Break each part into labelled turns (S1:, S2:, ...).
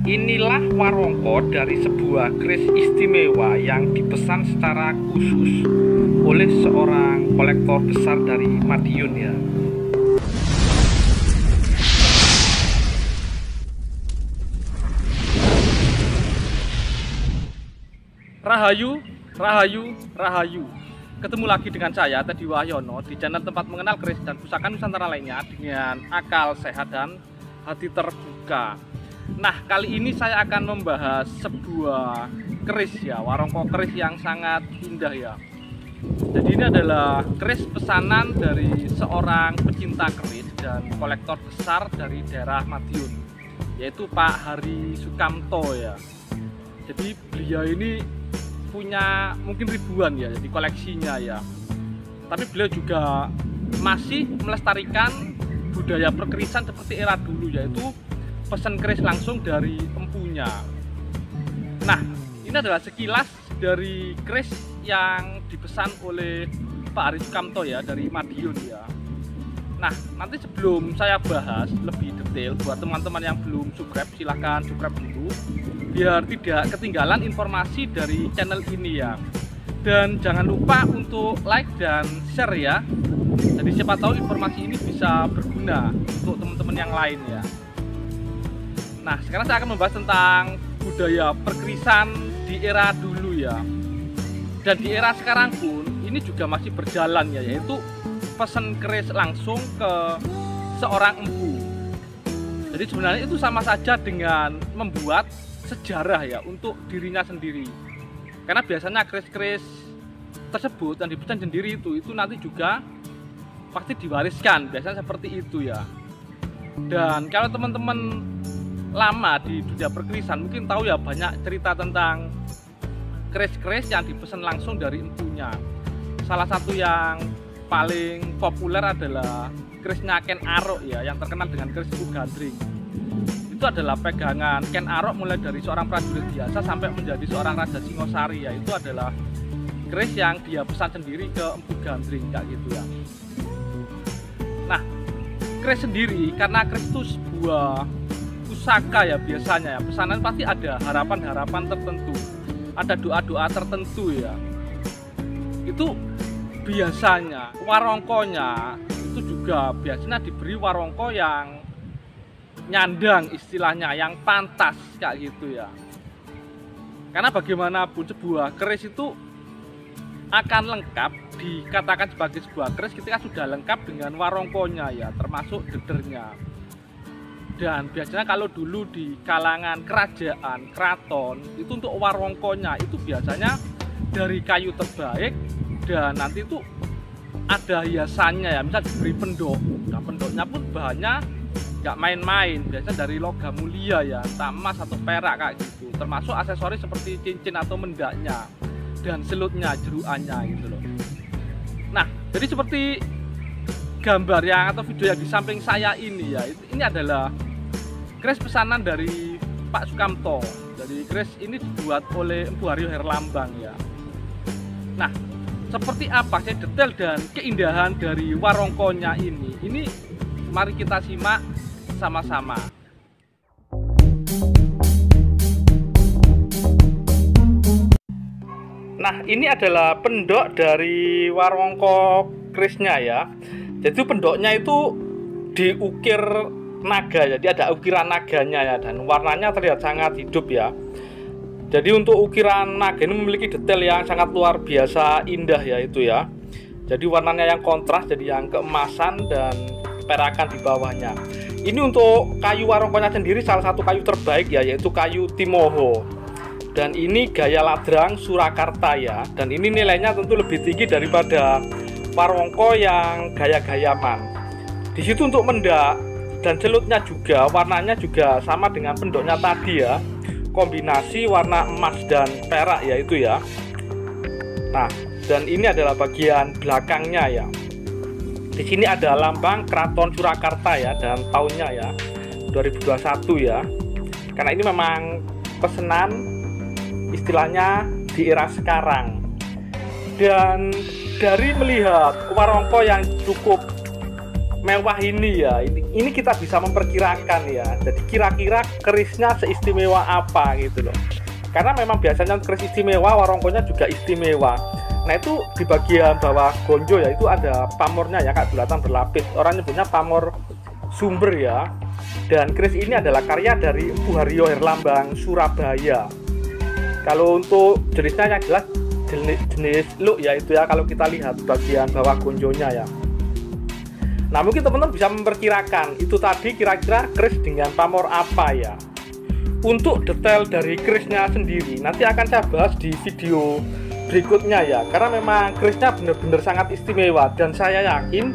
S1: Inilah warongko dari sebuah keris istimewa yang dipesan secara khusus oleh seorang kolektor besar dari Madiun ya. Rahayu, Rahayu, Rahayu. Ketemu lagi dengan saya Teddy Wahyono di channel tempat mengenal keris dan pusaka Nusantara lainnya dengan akal sehat dan hati terbuka. Nah, kali ini saya akan membahas sebuah keris ya, warongko keris yang sangat indah ya. Jadi ini adalah keris pesanan dari seorang pecinta keris dan kolektor besar dari daerah Madiun, yaitu Pak Hari Sukamto ya. Jadi beliau ini punya mungkin ribuan ya, jadi koleksinya ya. Tapi beliau juga masih melestarikan budaya perkerisan seperti era dulu, yaitu pesan keris langsung dari empunya. Nah, ini adalah sekilas dari keris yang dipesan oleh Pak Hari Sukamto ya, dari Madiun ya. Nah, nanti sebelum saya bahas lebih detail, buat teman-teman yang belum subscribe, silahkan subscribe dulu biar tidak ketinggalan informasi dari channel ini ya. Dan jangan lupa untuk like dan share ya. Jadi siapa tahu informasi ini bisa berguna untuk teman-teman yang lain ya. Nah, sekarang saya akan membahas tentang budaya perkerisan di era dulu ya. Dan di era sekarang pun ini juga masih berjalan ya, yaitu pesan keris langsung ke seorang empu. Jadi sebenarnya itu sama saja dengan membuat sejarah ya untuk dirinya sendiri. Karena biasanya keris-keris tersebut yang dipesan sendiri itu nanti juga pasti diwariskan, biasanya seperti itu ya. Dan kalau teman-teman lama di dunia perkerisan mungkin tahu ya, banyak cerita tentang keris-keris yang dipesan langsung dari empunya. Salah satu yang paling populer adalah kerisnya Ken Arok ya, yang terkenal dengan keris Gandring. Itu adalah pegangan Ken Arok mulai dari seorang prajurit biasa sampai menjadi seorang raja Singosari ya. Itu adalah keris yang dia pesan sendiri ke Empu Gandring kayak gitu ya. Nah, keris sendiri karena keris itu sebuah pusaka ya, biasanya ya pesanan pasti ada harapan-harapan tertentu, ada doa-doa tertentu ya. Itu biasanya warongkonya itu juga biasanya diberi warongko yang nyandang, istilahnya yang pantas kayak gitu ya. Karena bagaimanapun sebuah keris itu akan lengkap dikatakan sebagai sebuah keris ketika sudah lengkap dengan warongkonya ya, termasuk dedernya. Dan biasanya kalau dulu di kalangan kerajaan, keraton, itu untuk warongkonya itu biasanya dari kayu terbaik, dan nanti itu ada hiasannya ya, misal diberi pendok. Nah, pendoknya pun bahannya nggak main-main, biasanya dari logam mulia ya, entah emas atau perak kayak gitu. Termasuk aksesoris seperti cincin atau mendaknya dan selutnya, jeruannya gitu loh. Nah, jadi seperti gambar yang atau video yang di samping saya ini ya, ini adalah keris pesanan dari Pak Sukamto. Jadi keris ini dibuat oleh Empu Haryo Herlambang ya. Nah, seperti apa sih detail dan keindahan dari warongkonya ini mari kita simak sama-sama. Nah, ini adalah pendok dari warongko kerisnya ya. Jadi pendoknya itu diukir naga, jadi ada ukiran naganya ya, dan warnanya terlihat sangat hidup ya. Jadi untuk ukiran naga ini memiliki detail yang sangat luar biasa indah ya itu ya. Jadi warnanya yang kontras, jadi yang keemasan dan perakan di bawahnya. Ini untuk kayu warongkonya sendiri salah satu kayu terbaik ya, yaitu kayu Timoho. Dan ini gaya ladrang Surakarta ya. Dan ini nilainya tentu lebih tinggi daripada warongko yang gaya gayaman. Di situ untuk mendak dan celutnya juga warnanya juga sama dengan pendoknya tadi ya, kombinasi warna emas dan perak ya itu ya. Nah, dan ini adalah bagian belakangnya ya. Di sini ada lambang Keraton Surakarta ya, dan tahunnya ya 2021 ya. Karena ini memang pesanan istilahnya di era sekarang. Dan dari melihat warongko yang cukup mewah ini ya, ini kita bisa memperkirakan ya. Jadi kira-kira kerisnya seistimewa apa gitu loh. Karena memang biasanya keris istimewa, warongkonya juga istimewa. Nah itu di bagian bawah gonjo ya, itu ada pamornya ya Kak, bulatan berlapis. Orang nyebutnya pamor sumber ya. Dan keris ini adalah karya dari Empu Haryo Herlambang Surabaya. Kalau untuk jenisnya yang jelas jenis look ya itu ya, kalau kita lihat bagian bawah gonjonya ya. Nah mungkin teman-teman bisa memperkirakan itu tadi kira-kira keris dengan pamor apa ya. Untuk detail dari kerisnya sendiri nanti akan saya bahas di video berikutnya ya, karena memang kerisnya benar-benar sangat istimewa. Dan saya yakin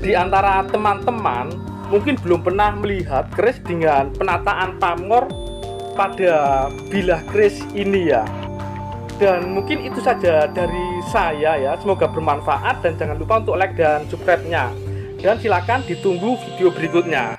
S1: di antara teman-teman mungkin belum pernah melihat keris dengan penataan pamor pada bilah keris ini ya. Dan mungkin itu saja dari saya ya, semoga bermanfaat dan jangan lupa untuk like dan subscribe-nya. Dan silakan ditunggu video berikutnya.